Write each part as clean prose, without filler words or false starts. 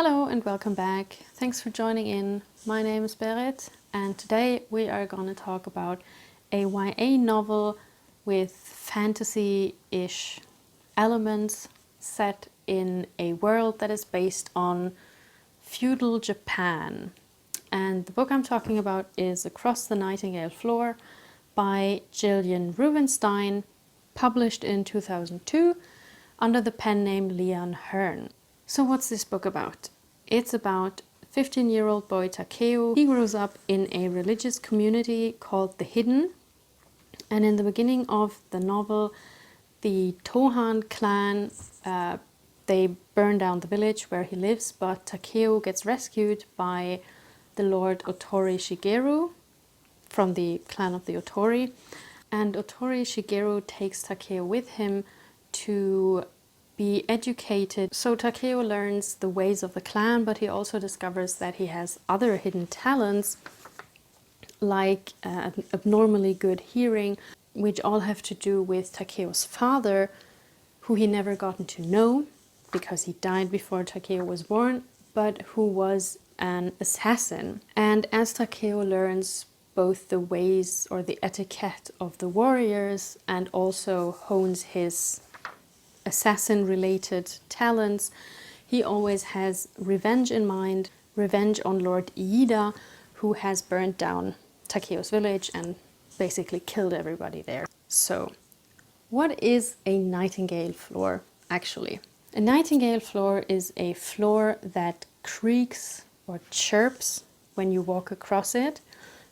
Hello and welcome back. Thanks for joining in. My name is Berit and today we are going to talk about a YA novel with fantasy-ish elements set in a world that is based on feudal Japan. And the book I'm talking about is Across the Nightingale Floor by Gillian Rubinstein, published in 2002 under the pen name Lian Hearn. So what's this book about? It's about 15-year-old boy Takeo. He grows up in a religious community called the Hidden, and in the beginning of the novel, the Tohan clan, they burn down the village where he lives, but Takeo gets rescued by the Lord Otori Shigeru from the clan of the Otori, and Otori Shigeru takes Takeo with him to be educated. So Takeo learns the ways of the clan, but he also discovers that he has other hidden talents, like abnormally good hearing, which all have to do with Takeo's father, who he never gotten to know because he died before Takeo was born, but who was an assassin. And as Takeo learns both the ways or the etiquette of the warriors and also hones his assassin-related talents, he always has revenge in mind, revenge on Lord Iida, who has burnt down Takeo's village and basically killed everybody there. So, what is a nightingale floor, actually? A nightingale floor is a floor that creaks or chirps when you walk across it,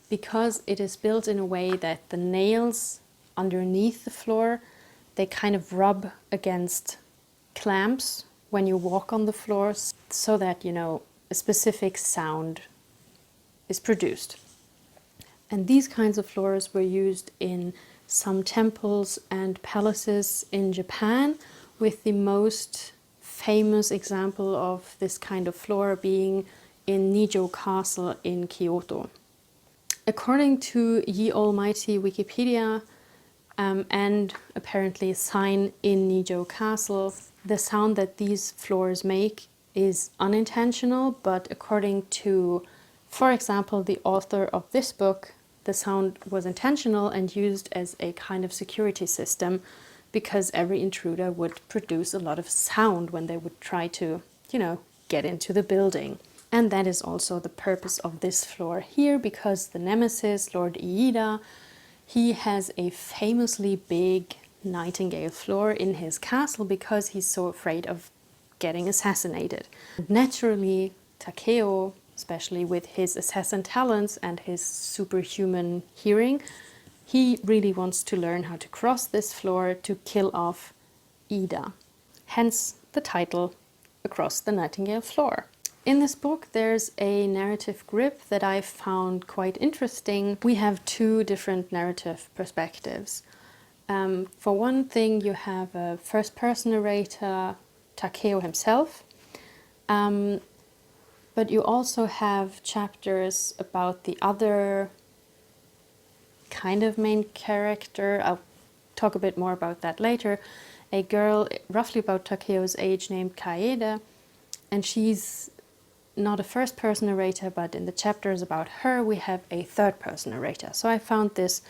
because it is built in a way that the nails underneath the floor, they kind of rub against clamps when you walk on the floors, so that, you know, a specific sound is produced. And these kinds of floors were used in some temples and palaces in Japan, with the most famous example of this kind of floor being in Nijo Castle in Kyoto. According to Ye Almighty Wikipedia, and apparently a sign in Nijo Castle, the sound that these floors make is unintentional, but according to, for example, the author of this book, the sound was intentional and used as a kind of security system, because every intruder would produce a lot of sound when they would try to, you know, get into the building. And that is also the purpose of this floor here, because the nemesis, Lord Iida, he has a famously big nightingale floor in his castle because he's so afraid of getting assassinated. Naturally, Takeo, especially with his assassin talents and his superhuman hearing, he really wants to learn how to cross this floor to kill off Iida. Hence the title, Across the Nightingale Floor. In this book, there's a narrative grip that I found quite interesting. We have two different narrative perspectives. For one thing, you have a first-person narrator, Takeo himself, but you also have chapters about the other kind of main character. I'll talk a bit more about that later. A girl roughly about Takeo's age named Kaede, and she's not a first-person narrator, but in the chapters about her we have a third-person narrator. So I found this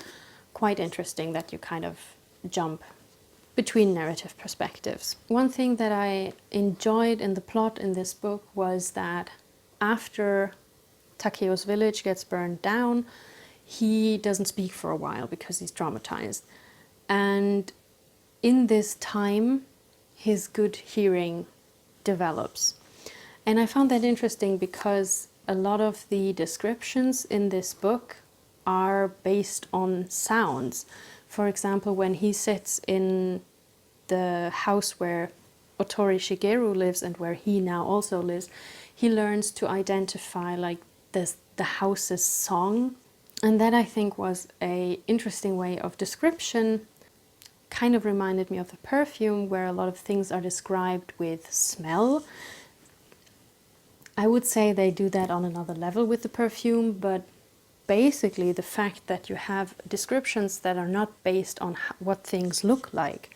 quite interesting, that you kind of jump between narrative perspectives. One thing that I enjoyed in the plot in this book was that after Takeo's village gets burned down, he doesn't speak for a while because he's traumatized. And in this time, his good hearing develops. And I found that interesting because a lot of the descriptions in this book are based on sounds. For example, when he sits in the house where Otori Shigeru lives and where he now also lives, he learns to identify like the house's song. And that, I think, was an interesting way of description. Kind of reminded me of the perfume, where a lot of things are described with smell. I would say they do that on another level with the perfume, but basically the fact that you have descriptions that are not based on what things look like,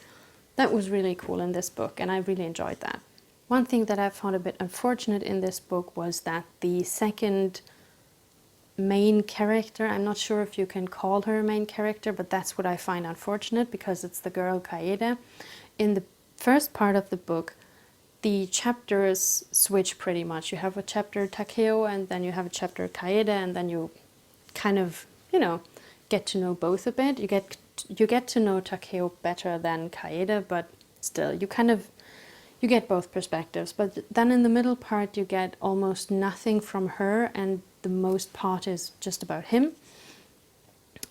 that was really cool in this book, and I really enjoyed that. One thing that I found a bit unfortunate in this book was that the second main character, I'm not sure if you can call her a main character, but that's what I find unfortunate, because it's the girl Kaede. In the first part of the book, the chapters switch pretty much. You have a chapter Takeo, and then you have a chapter Kaede, and then you kind of, get to know both a bit. You get to know Takeo better than Kaede, but still, you get both perspectives. But then in the middle part, you get almost nothing from her, and the most part is just about him,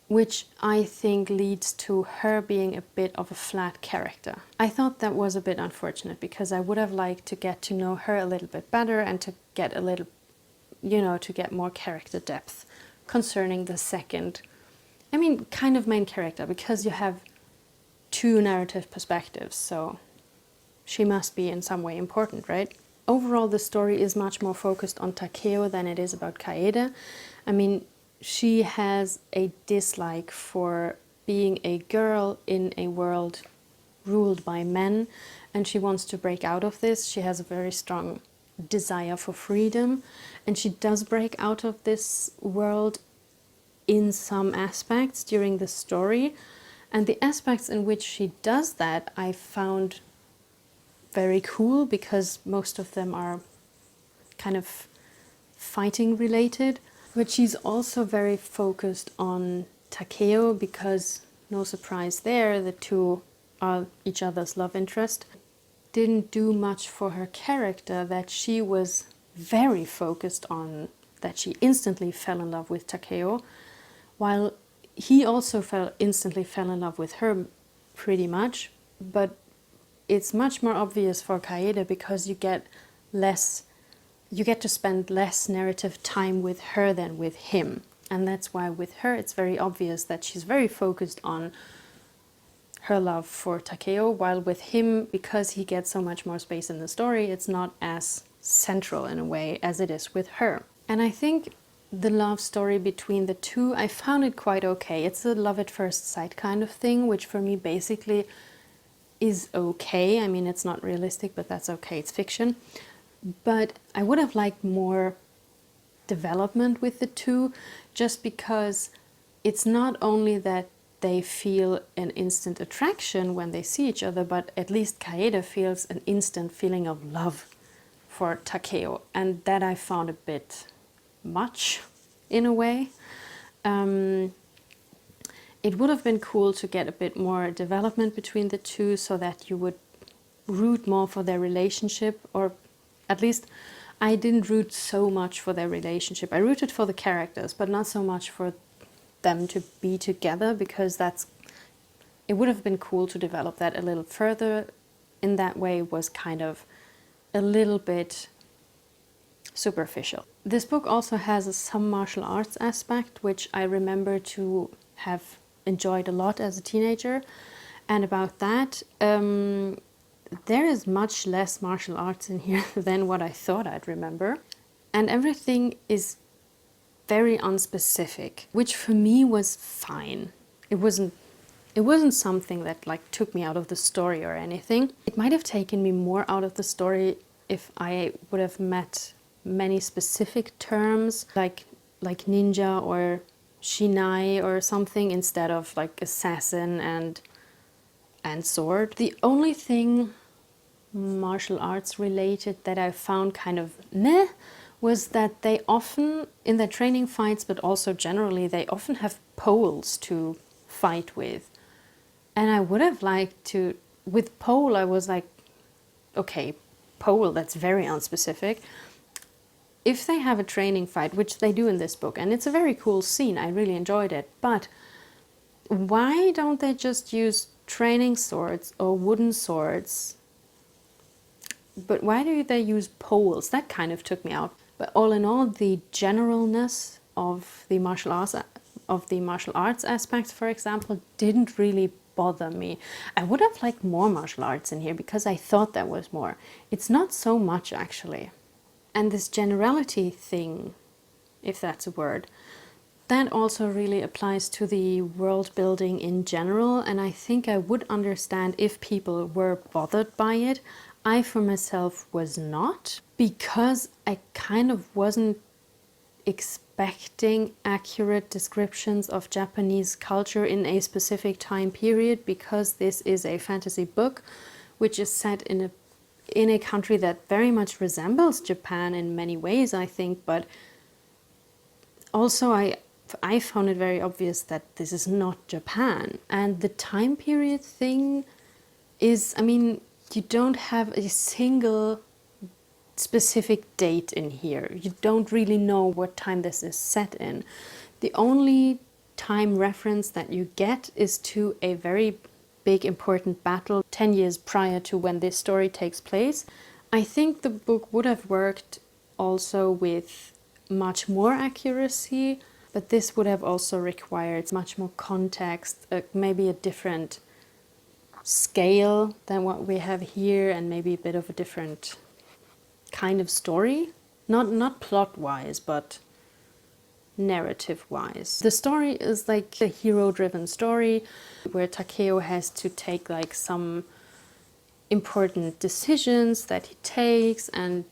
which I think leads to her being a bit of a flat character. I thought that was a bit unfortunate, because I would have liked to get to know her a little bit better and to get a little, to get more character depth concerning the second, kind of main character, because you have two narrative perspectives, so she must be in some way important, right? Overall, the story is much more focused on Takeo than it is about Kaede. She has a dislike for being a girl in a world ruled by men, and she wants to break out of this. She has a very strong desire for freedom, and she does break out of this world in some aspects during the story. And the aspects in which she does that I found very cool, because most of them are kind of fighting related. But she's also very focused on Takeo, because, no surprise there, the two are each other's love interest. Didn't do much for her character that she was very focused on, that she instantly fell in love with Takeo, while he also instantly fell in love with her pretty much. But it's much more obvious for Kaede, because you get to spend less narrative time with her than with him. And that's why with her it's very obvious that she's very focused on her love for Takeo, while with him, because he gets so much more space in the story, it's not as central in a way as it is with her. And I think the love story between the two, I found it quite okay. It's a love at first sight kind of thing, which for me basically is okay. It's not realistic, but that's okay, it's fiction. But I would have liked more development with the two, just because it's not only that they feel an instant attraction when they see each other, but at least Kaede feels an instant feeling of love for Takeo, and that I found a bit much in a way. It would have been cool to get a bit more development between the two, so that you would root more for their relationship, or at least I didn't root so much for their relationship. I rooted for the characters, but not so much for them to be together, because it would have been cool to develop that a little further. In that way was kind of a little bit superficial. This book also has some martial arts aspect, which I remember to have enjoyed a lot as a teenager. And about that, there is much less martial arts in here than what I thought I'd remember. And everything is very unspecific, which for me was fine. It wasn't something that took me out of the story or anything. It might have taken me more out of the story if I would have met many specific terms like ninja or shinai or something, instead of assassin and sword. The only thing martial arts related that I found kind of meh was that they often, in their training fights, but also generally, they often have poles to fight with. And I would have liked to, with pole, I was like, okay, pole, that's very unspecific. If they have a training fight, which they do in this book, and it's a very cool scene, I really enjoyed it, but why don't they just use training swords or wooden swords? But why do they use poles? That kind of took me out. But all in all, the generalness of the martial arts aspects, for example, didn't really bother me. I would have liked more martial arts in here, because I thought there was more. It's not so much, actually. And this generality thing, if that's a word, that also really applies to the world building in general, and I think I would understand if people were bothered by it. I for myself was not, because I kind of wasn't expecting accurate descriptions of Japanese culture in a specific time period, because this is a fantasy book which is set in a country that very much resembles Japan in many ways, I think, but also I found it very obvious that this is not Japan. And the time period thing is, I mean, you don't have a single specific date in here. You don't really know what time this is set in. The only time reference that you get is to a very big important battle 10 years prior to when this story takes place. I think the book would have worked also with much more accuracy, but this would have also required much more context, maybe a different scale than what we have here, and maybe a bit of a different kind of story. Not plot-wise, but narrative-wise. The story is like a hero-driven story where Takeo has to take like some important decisions that he takes, and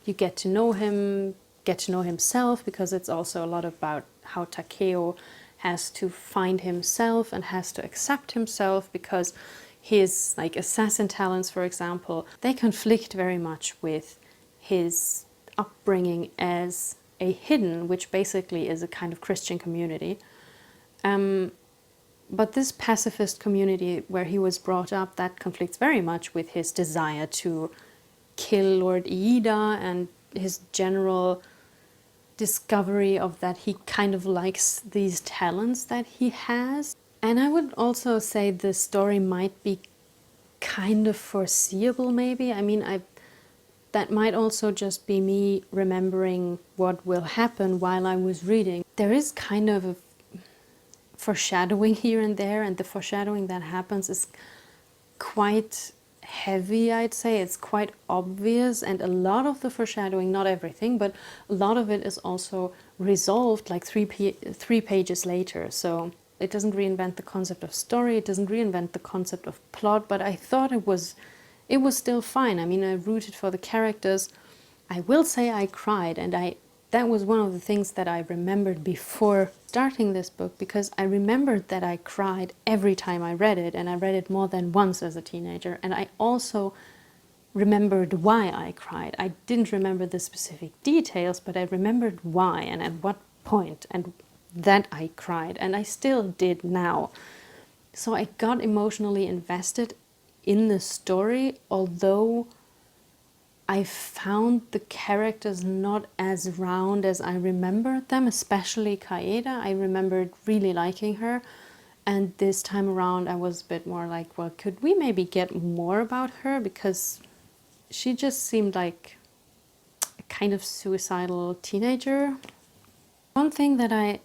you get to know him, get to know himself, because it's also a lot about how Takeo has to find himself and has to accept himself, because his like assassin talents, for example, they conflict very much with his upbringing as a hidden, which basically is a kind of Christian community. But this pacifist community where he was brought up, that conflicts very much with his desire to kill Lord Iida, and his general discovery of that he kind of likes these talents that he has. And I would also say the story might be kind of foreseeable, maybe. I mean, that might also just be me remembering what will happen while I was reading. There is kind of a foreshadowing here and there, and the foreshadowing that happens is quite heavy, I'd say. It's quite obvious, and a lot of the foreshadowing, not everything, but a lot of it is also resolved like three pages later. So it doesn't reinvent the concept of story, it doesn't reinvent the concept of plot, but I thought it was still fine. I mean, I rooted for the characters. I will say I cried, and that was one of the things that I remembered before starting this book, because I remembered that I cried every time I read it, and I read it more than once as a teenager, and I also remembered why I cried. I didn't remember the specific details, but I remembered why and at what point, and that I cried, and I still did now. So I got emotionally invested in the story, although I found the characters not as round as I remembered them, especially Kaeda. I remembered really liking her, and this time around I was a bit more like, well, could we maybe get more about her, because she just seemed like a kind of suicidal teenager. One thing that I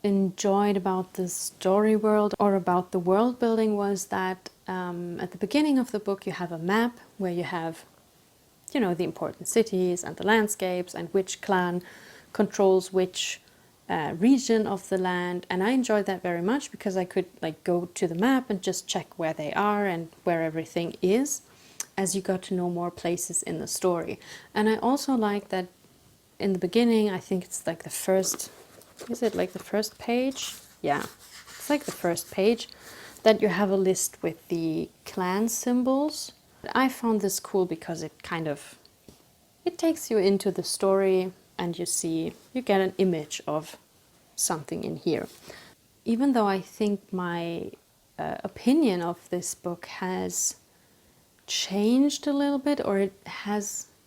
enjoyed about the story world, or about the world building, was that at the beginning of the book you have a map where you have, you know, the important cities and the landscapes and which clan controls which region of the land, and I enjoyed that very much because I could like go to the map and just check where they are and where everything is, as you got to know more places in the story. And I also like that in the beginning, I think it's like the first, is it like the first page? Yeah, it's like the first page, that you have a list with the clan symbols. I found this cool because it kind of, it takes you into the story, and you get an image of something in here. Even though I think my opinion of this book has changed a little bit, or it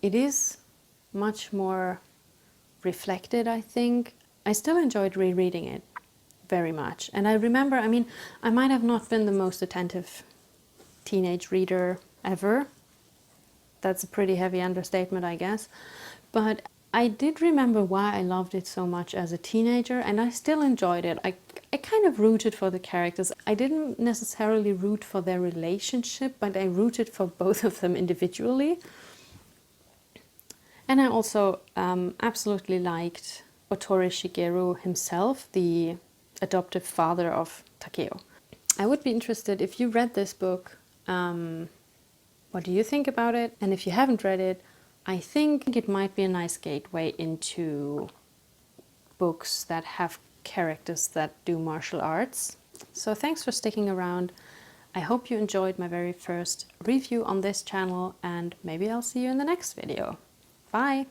is much more reflected, I think, I still enjoyed rereading it very much. And I remember, I mean, I might have not been the most attentive teenage reader ever. That's a pretty heavy understatement, I guess. But I did remember why I loved it so much as a teenager, and I still enjoyed it. I kind of rooted for the characters. I didn't necessarily root for their relationship, but I rooted for both of them individually. And I also absolutely liked Otori Shigeru himself, the adoptive father of Takeo. I would be interested, if you read this book, What do you think about it? And if you haven't read it, I think it might be a nice gateway into books that have characters that do martial arts. So thanks for sticking around. I hope you enjoyed my very first review on this channel, and maybe I'll see you in the next video. Bye!